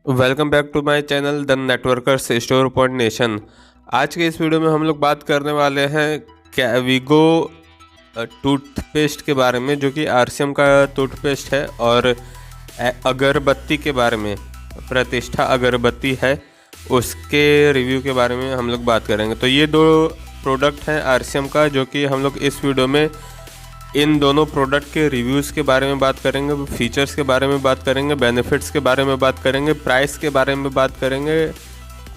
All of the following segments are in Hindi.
Welcome back to my channel the networkers store point nation. आज के इस वीडियो में हम लोग बात करने वाले हैं कैविगो टूथपेस्ट के बारे में, जो कि आरसीएम का टूथपेस्ट है, और अगरबत्ती के बारे में, प्रतिष्ठा अगरबत्ती है, उसके रिव्यू के बारे में हम लोग बात करेंगे। तो ये दो प्रोडक्ट हैं आरसीएम का, जो कि हम लोग इस वीडियो में इन दोनों प्रोडक्ट के रिव्यूज़ के बारे में बात करेंगे, फीचर्स के बारे में बात करेंगे, बेनिफिट्स के बारे में बात करेंगे, प्राइस के बारे में बात करेंगे,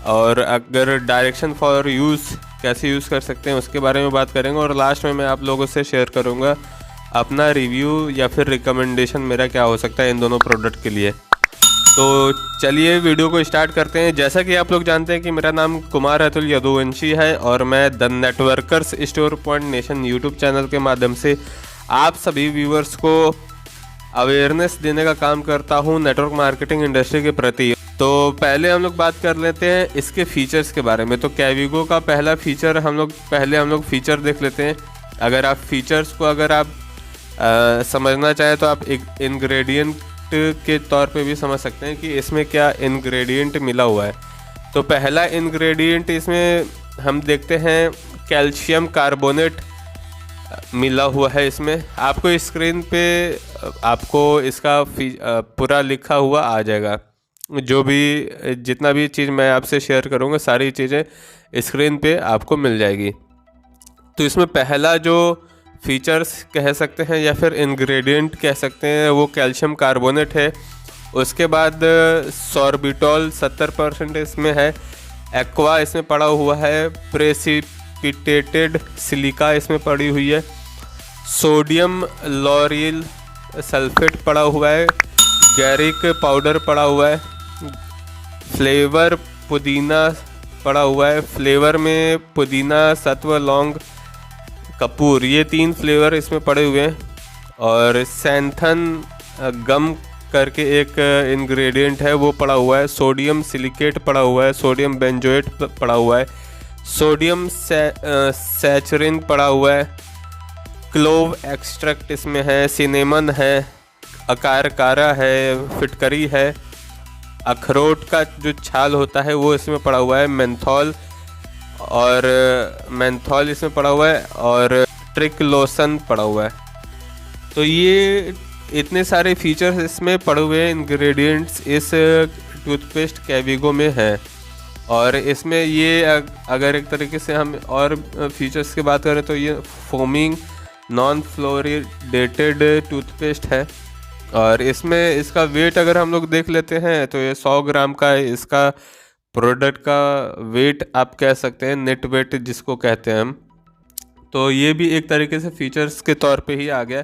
और अगर डायरेक्शन फॉर यूज़ कैसे यूज़ कर सकते हैं उसके बारे में बात करेंगे। और लास्ट में मैं आप लोगों से शेयर करूंगा अपना रिव्यू या फिर रिकमेंडेशन मेरा क्या हो सकता है इन दोनों प्रोडक्ट के लिए। तो चलिए वीडियो को स्टार्ट करते हैं। जैसा कि आप लोग जानते हैं कि मेरा नाम कुमार अतुल यदुवंशी है, और मैं the networkers store point nation YouTube channel के माध्यम से आप सभी व्यूअर्स को अवेयरनेस देने का काम करता हूं नेटवर्क मार्केटिंग इंडस्ट्री के प्रति। तो पहले हम लोग बात कर लेते हैं इसके फीचर्स के बारे में। तो कैविगो का पहला फीचर हम लोग फीचर देख लेते हैं। अगर आप फीचर्स को समझना चाहें तो आप एक इंग्रेडिएंट के तौर पे भी समझ सकते हैं कि इसमें क्या इंग्रेडिएंट मिला हुआ है। तो पहला इंग्रेडिएंट इसमें हम देखते हैं कैल्शियम कार्बोनेट मिला हुआ है। इसमें आपको स्क्रीन पे आपको इसका पूरा लिखा हुआ आ जाएगा। जो भी जितना भी चीज़ मैं आपसे शेयर करूँगा सारी चीज़ें स्क्रीन पे आपको मिल जाएगी। तो इसमें पहला जो फीचर्स कह सकते हैं या फिर इंग्रेडिएंट कह सकते हैं वो कैल्शियम कार्बोनेट है। उसके बाद सॉर्बिटॉल 70% इसमें है। एक्वा इसमें पड़ा हुआ है। प्रेसिपिटेटेड सिलिका इसमें पड़ी हुई है। सोडियम लॉरियल सल्फेट पड़ा हुआ है। गैरिक पाउडर पड़ा हुआ है। फ्लेवर पुदीना पड़ा हुआ है। फ्लेवर में पुदीना, सत्व, लौंग, कपूर, ये 3 फ्लेवर इसमें पड़े हुए हैं। और सैंथन गम करके एक इंग्रेडिएंट है वो पड़ा हुआ है। सोडियम सिलिकेट पड़ा हुआ है। सोडियम बेंजोएट पड़ा हुआ है। सोडियम सैचुरिन पड़ा हुआ है। क्लोव एक्सट्रैक्ट इसमें है। सिनेमन है। अकारकारा है। फिटकरी है। अखरोट का जो छाल होता है वो इसमें पड़ा हुआ है। मेंथॉल इसमें पड़ा हुआ है। और ट्रिक्लोसन पड़ा हुआ है। तो ये इतने सारे फीचर्स इसमें पड़े हुए हैं, इंग्रेडिएंट्स इस टूथपेस्ट कैविगो में हैं। और इसमें ये अगर एक तरीके से हम और फीचर्स की बात करें तो ये फोमिंग नॉन फ्लोरिडेटेड टूथपेस्ट है। और इसमें इसका वेट अगर हम लोग देख लेते हैं तो ये 100 ग्राम का है। इसका प्रोडक्ट का वेट आप कह सकते हैं, नेट वेट जिसको कहते हैं हम। तो ये भी एक तरीके से फीचर्स के तौर पे ही आ गया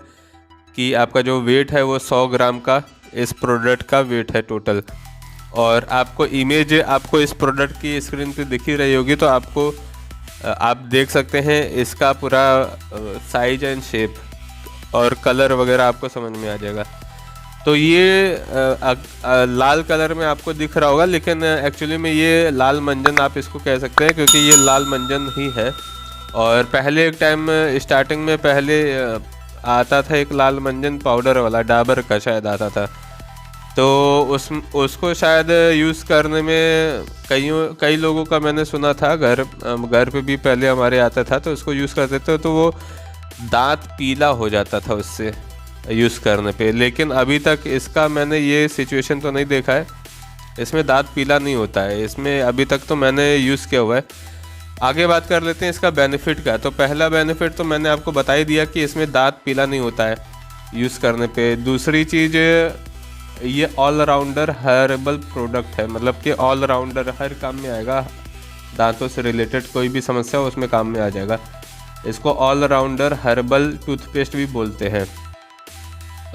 कि आपका जो वेट है वो 100 ग्राम का इस प्रोडक्ट का वेट है टोटल। और आपको इमेज आपको इस प्रोडक्ट की स्क्रीन पे दिख ही रही होगी, तो आप देख सकते हैं इसका पूरा साइज एंड शेप और कलर वगैरह आपको समझ में आ जाएगा। तो ये लाल कलर में आपको दिख रहा होगा, लेकिन एक्चुअली में ये लाल मंजन आप इसको कह सकते हैं, क्योंकि ये लाल मंजन ही है। और पहले एक टाइम स्टार्टिंग में पहले आता था एक लाल मंजन पाउडर वाला, डाबर का शायद आता था। तो उसको शायद यूज़ करने में कई लोगों का मैंने सुना था, घर पे भी पहले हमारे आता था, तो उसको यूज़ करते थे तो वो दांत पीला हो जाता था उससे यूज़ करने पे। लेकिन अभी तक इसका मैंने ये सिचुएशन तो नहीं देखा है, इसमें दांत पीला नहीं होता है इसमें, अभी तक तो मैंने यूज़ किया हुआ है। आगे बात कर लेते हैं इसका बेनिफिट का। तो पहला बेनिफिट तो मैंने आपको बता ही दिया कि इसमें दांत पीला नहीं होता है यूज़ करने पे। दूसरी चीज़, ये ऑलराउंडर हर्बल प्रोडक्ट है, मतलब कि ऑलराउंडर हर काम में आएगा। दांतों से रिलेटेड कोई भी समस्या हो उसमें काम में आ जाएगा। इसको ऑलराउंडर हर्बल टूथपेस्ट भी बोलते हैं।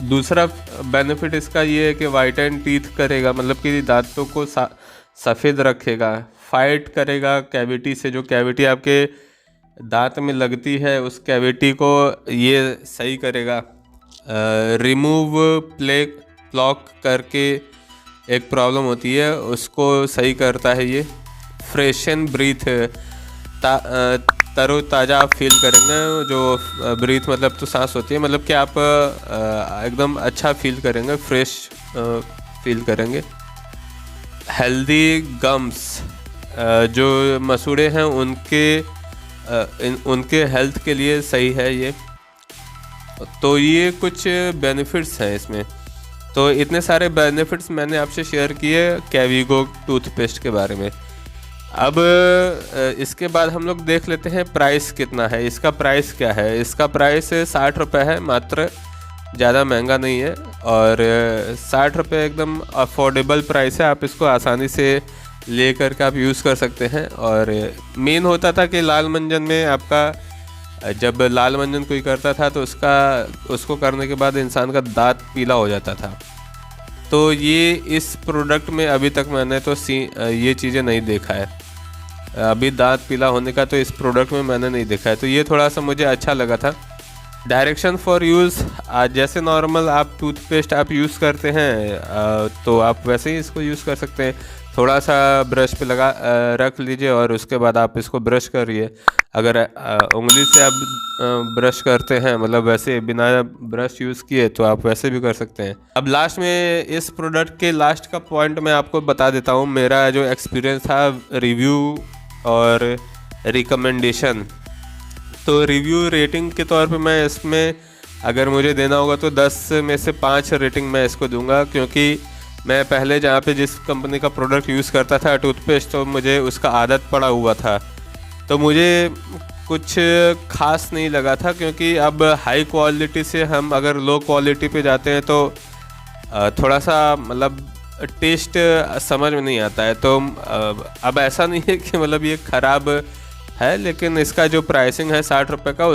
दूसरा बेनिफिट इसका ये है कि वाइटन टीथ करेगा, मतलब कि दांतों को सफ़ेद रखेगा, फाइट करेगा कैविटी से। जो कैविटी आपके दांत में लगती है उस कैविटी को ये सही करेगा। रिमूव प्लॉक करके एक प्रॉब्लम होती है उसको सही करता है ये। फ्रेशन ब्रीथ, तरोताज़ा आप फील करेंगे। जो ब्रीथ मतलब तो सांस होती है, मतलब कि आप एकदम अच्छा फील करेंगे, फ्रेश फील करेंगे। हेल्दी गम्स, जो मसूड़े हैं उनके हेल्थ के लिए सही है ये। तो ये कुछ बेनिफिट्स हैं इसमें। तो इतने सारे बेनिफिट्स मैंने आपसे शेयर किए कैविगो टूथपेस्ट के बारे में। अब इसके बाद हम लोग देख लेते हैं प्राइस कितना है, इसका प्राइस क्या है। इसका प्राइस 60 रुपये है मात्र, ज़्यादा महंगा नहीं है, और 60 रुपये एकदम अफोर्डेबल प्राइस है। आप इसको आसानी से ले कर के आप यूज़ कर सकते हैं। और मेन होता था कि लाल मंजन में आपका, जब लाल मंजन कोई करता था तो उसको करने के बाद इंसान का दांत पीला हो जाता था। तो ये इस प्रोडक्ट में अभी तक मैंने तो ये चीज़ें नहीं देखा है, अभी दांत पीला होने का तो इस प्रोडक्ट में मैंने नहीं देखा है। तो ये थोड़ा सा मुझे अच्छा लगा था। डायरेक्शन फॉर यूज़, जैसे नॉर्मल आप टूथपेस्ट आप यूज़ करते हैं तो आप वैसे ही इसको यूज़ कर सकते हैं। थोड़ा सा ब्रश पे रख लीजिए और उसके बाद आप इसको ब्रश करिए। अगर उंगली से आप ब्रश करते हैं, मतलब वैसे बिना ब्रश यूज़ किए, तो आप वैसे भी कर सकते हैं। अब लास्ट में इस प्रोडक्ट के लास्ट का पॉइंट मैं आपको बता देता हूँ, मेरा जो एक्सपीरियंस था रिव्यू और रिकमेंडेशन। तो रिव्यू रेटिंग के तौर पे मैं इसमें अगर मुझे देना होगा तो 10 में से 5 रेटिंग मैं इसको दूंगा, क्योंकि मैं पहले जहाँ पे जिस कंपनी का प्रोडक्ट यूज़ करता था टूथपेस्ट, तो मुझे उसका आदत पड़ा हुआ था, तो मुझे कुछ खास नहीं लगा था। क्योंकि अब हाई क्वालिटी से हम अगर लो क्वालिटी पे जाते हैं तो थोड़ा सा मतलब टेस्ट समझ में नहीं आता है। तो अब ऐसा नहीं है कि मतलब ये ख़राब है, लेकिन इसका जो प्राइसिंग है 60 रुपये का,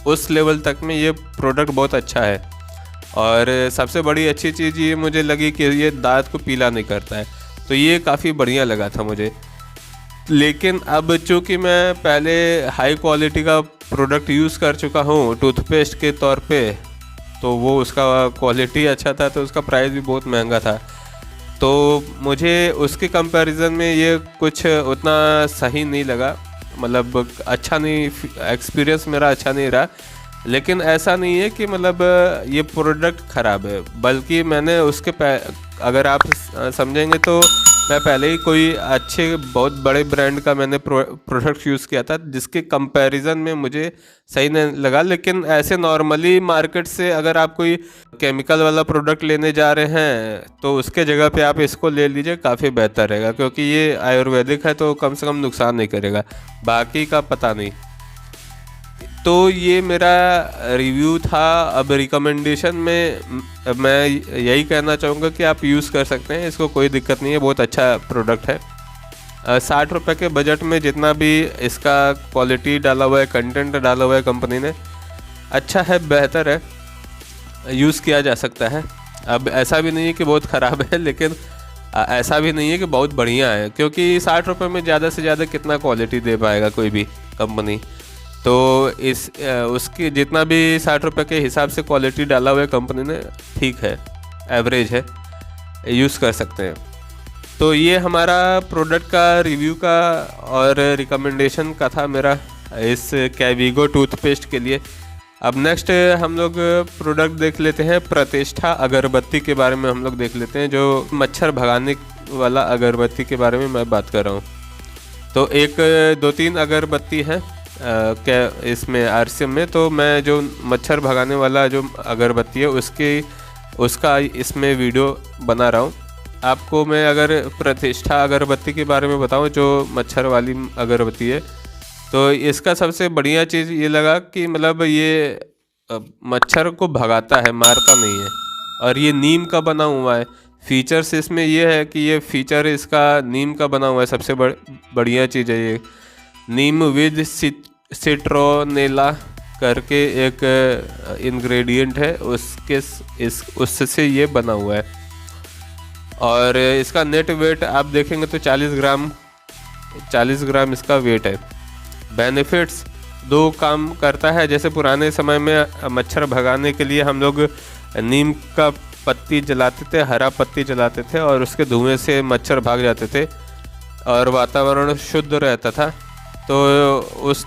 उस लेवल तक में ये प्रोडक्ट बहुत अच्छा है। और सबसे बड़ी अच्छी चीज़ ये मुझे लगी कि ये दांत को पीला नहीं करता है, तो ये काफ़ी बढ़िया लगा था मुझे। लेकिन अब चूँकि मैं पहले हाई क्वालिटी का प्रोडक्ट यूज़ कर चुका हूँ टूथपेस्ट के तौर पे, तो वो उसका क्वालिटी अच्छा था, तो उसका प्राइस भी बहुत महंगा था। तो मुझे उसके कंपैरिजन में ये कुछ उतना सही नहीं लगा, मतलब अच्छा नहीं, एक्सपीरियंस मेरा अच्छा नहीं रहा। लेकिन ऐसा नहीं है कि मतलब ये प्रोडक्ट ख़राब है, बल्कि मैंने उसके अगर आप समझेंगे तो मैं पहले ही कोई अच्छे बहुत बड़े ब्रांड का मैंने प्रोडक्ट यूज़ किया था, जिसके कंपैरिजन में मुझे सही नहीं लगा। लेकिन ऐसे नॉर्मली मार्केट से अगर आप कोई केमिकल वाला प्रोडक्ट लेने जा रहे हैं तो उसके जगह पे आप इसको ले लीजिए, काफ़ी बेहतर रहेगा, क्योंकि ये आयुर्वेदिक है तो कम से कम नुकसान नहीं करेगा, बाकी का पता नहीं। तो ये मेरा रिव्यू था। अब रिकमेंडेशन में मैं यही कहना चाहूँगा कि आप यूज़ कर सकते हैं, इसको कोई दिक्कत नहीं है, बहुत अच्छा प्रोडक्ट है। 60 रुपये के बजट में जितना भी इसका क्वालिटी डाला हुआ है, कंटेंट डाला हुआ है कंपनी ने, अच्छा है, बेहतर है, यूज़ किया जा सकता है। अब ऐसा भी नहीं है कि बहुत ख़राब है, लेकिन ऐसा भी नहीं है कि बहुत बढ़िया है, क्योंकि 60 रुपये में ज़्यादा से ज़्यादा कितना क्वालिटी दे पाएगा कोई भी कंपनी। तो उसकी जितना भी 60 रुपये के हिसाब से क्वालिटी डाला हुआ है कंपनी ने, ठीक है, एवरेज है, यूज़ कर सकते हैं। तो ये हमारा प्रोडक्ट का रिव्यू का और रिकमेंडेशन का था मेरा इस कैविगो टूथपेस्ट के लिए। अब नेक्स्ट हम लोग प्रोडक्ट देख लेते हैं, प्रतिष्ठा अगरबत्ती के बारे में हम लोग देख लेते हैं, जो मच्छर भगाने वाला अगरबत्ती के बारे में मैं बात कर रहा हूँ। तो 2-3 अगरबत्ती है क्या इसमें आरसीएम में, तो मैं जो मच्छर भगाने वाला जो अगरबत्ती है उसका इसमें वीडियो बना रहा हूँ। आपको मैं अगर प्रतिष्ठा अगरबत्ती के बारे में बताऊँ, जो मच्छर वाली अगरबत्ती है, तो इसका सबसे बढ़िया चीज़ ये लगा कि मतलब ये मच्छर को भगाता है, मारता नहीं है, और ये नीम का बना हुआ है। फीचर्स इसमें ये है कि ये फीचर इसका नीम का बना हुआ है, सबसे बढ़िया चीज़ है ये। नीम विद सिट्रोनेला करके एक इंग्रेडिएंट है, उससे ये बना हुआ है। और इसका नेट वेट आप देखेंगे तो 40 ग्राम इसका वेट है। बेनिफिट्स 2 काम करता है। जैसे पुराने समय में मच्छर भगाने के लिए हम लोग नीम का पत्ती जलाते थे, हरा पत्ती जलाते थे, और उसके धुएं से मच्छर भाग जाते थे और वातावरण शुद्ध रहता था। तो उस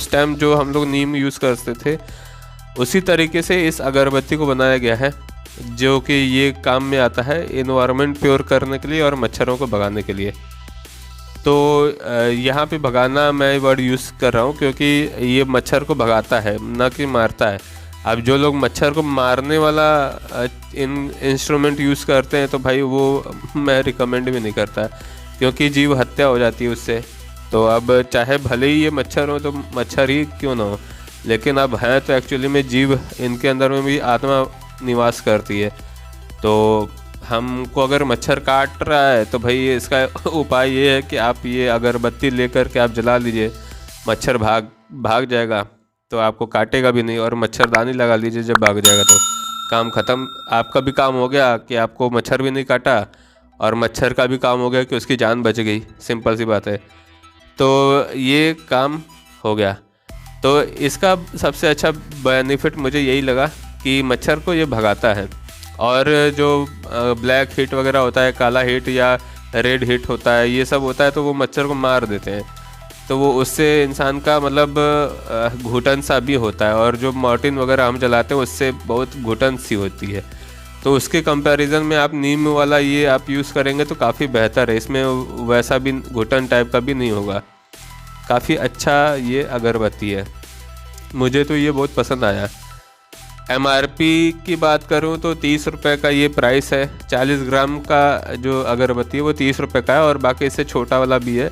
टाइम जो हम लोग नीम यूज़ करते थे, उसी तरीके से इस अगरबत्ती को बनाया गया है। जो कि ये काम में आता है इन्वायरमेंट प्योर करने के लिए और मच्छरों को भगाने के लिए। तो यहाँ पे भगाना मैं वर्ड यूज़ कर रहा हूँ क्योंकि ये मच्छर को भगाता है, ना कि मारता है। अब जो लोग मच्छर को मारने वाला इंस्ट्रूमेंट यूज़ करते हैं तो भाई वो मैं रिकमेंड भी नहीं करता, क्योंकि जीव हत्या हो जाती है उससे। तो अब चाहे भले ही ये मच्छर हो तो मच्छर ही क्यों ना हो, लेकिन अब हैं तो एक्चुअली में जीव, इनके अंदर में भी आत्मा निवास करती है। तो हमको अगर मच्छर काट रहा है तो भाई इसका उपाय ये है कि आप ये अगरबत्ती लेकर के आप जला लीजिए, मच्छर भाग जाएगा, तो आपको काटेगा भी नहीं। और मच्छरदानी लगा लीजिए, जब भाग जाएगा तो काम ख़त्म। आपका भी काम हो गया कि आपको मच्छर भी नहीं काटा, और मच्छर का भी काम हो गया कि उसकी जान बच गई। सिंपल सी बात है। तो ये काम हो गया। तो इसका सबसे अच्छा बेनिफिट मुझे यही लगा कि मच्छर को ये भगाता है। और जो ब्लैक हीट वगैरह होता है, काला हीट या रेड हीट होता है, ये सब होता है तो वो मच्छर को मार देते हैं। तो वो उससे इंसान का मतलब घुटन सा भी होता है, और जो मॉर्टिन वगैरह हम जलाते हैं उससे बहुत घुटन सी होती है। तो उसके कंपैरिजन में आप नीम वाला ये आप यूज़ करेंगे तो काफ़ी बेहतर है, इसमें वैसा भी घुटन टाइप का भी नहीं होगा। काफ़ी अच्छा ये अगरबत्ती है, मुझे तो ये बहुत पसंद आया। MRP की बात करूँ तो 30 रुपये का ये प्राइस है। 40 ग्राम का जो अगरबत्ती है वो 30 रुपये का है, और बाकी इससे छोटा वाला भी है,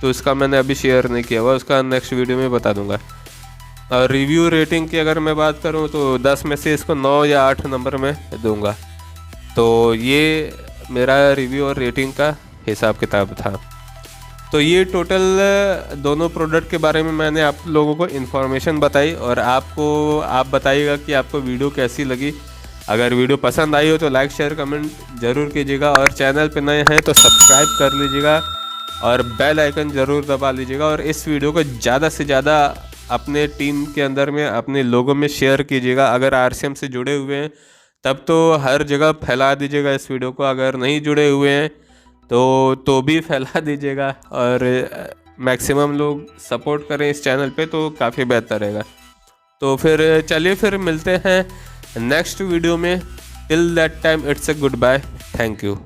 तो उसका मैंने अभी शेयर नहीं किया हुआ, उसका नेक्स्ट वीडियो में बता दूंगा। और रिव्यू रेटिंग की अगर मैं बात करूँ तो 10 में से इसको 9 या 8 नंबर में दूंगा। तो ये मेरा रिव्यू और रेटिंग का हिसाब किताब था। तो ये टोटल दोनों प्रोडक्ट के बारे में मैंने आप लोगों को इन्फॉर्मेशन बताई, और आप बताइएगा कि आपको वीडियो कैसी लगी। अगर वीडियो पसंद आई हो तो लाइक शेयर कमेंट ज़रूर कीजिएगा, और चैनल पे नए हैं तो सब्सक्राइब कर लीजिएगा और बेल आइकन ज़रूर दबा लीजिएगा। और इस वीडियो को ज़्यादा से ज़्यादा अपने टीम के अंदर में, अपने लोगों में शेयर कीजिएगा। अगर RCM से जुड़े हुए हैं तब तो हर जगह फैला दीजिएगा इस वीडियो को, अगर नहीं जुड़े हुए हैं तो भी फैला दीजिएगा, और मैक्सिमम लोग सपोर्ट करें इस चैनल पे तो काफ़ी बेहतर रहेगा। तो फिर चलिए फिर मिलते हैं नेक्स्ट वीडियो में। Till that time it's a goodbye, thank you.